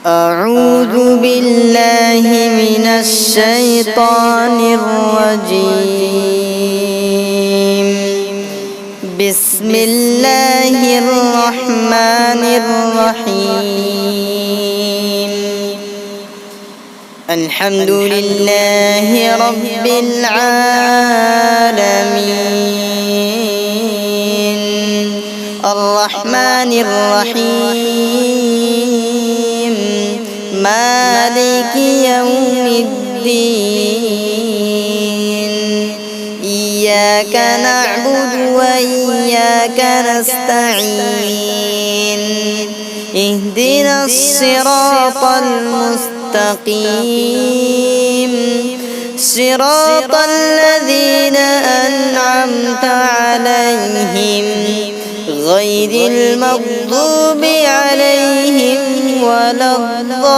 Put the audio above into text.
أعوذ بالله من الشيطان الرجيم. بسم الله الرحمن الرحيم. الحمد لله رب العالمين الرحمن الرحيم مالك يوم الدين. إياك نعبد وإياك نستعين. اهدنا الصراط المستقيم صراط الذين أنعمت عليهم غير المغضوب عليهم ولا الضالين.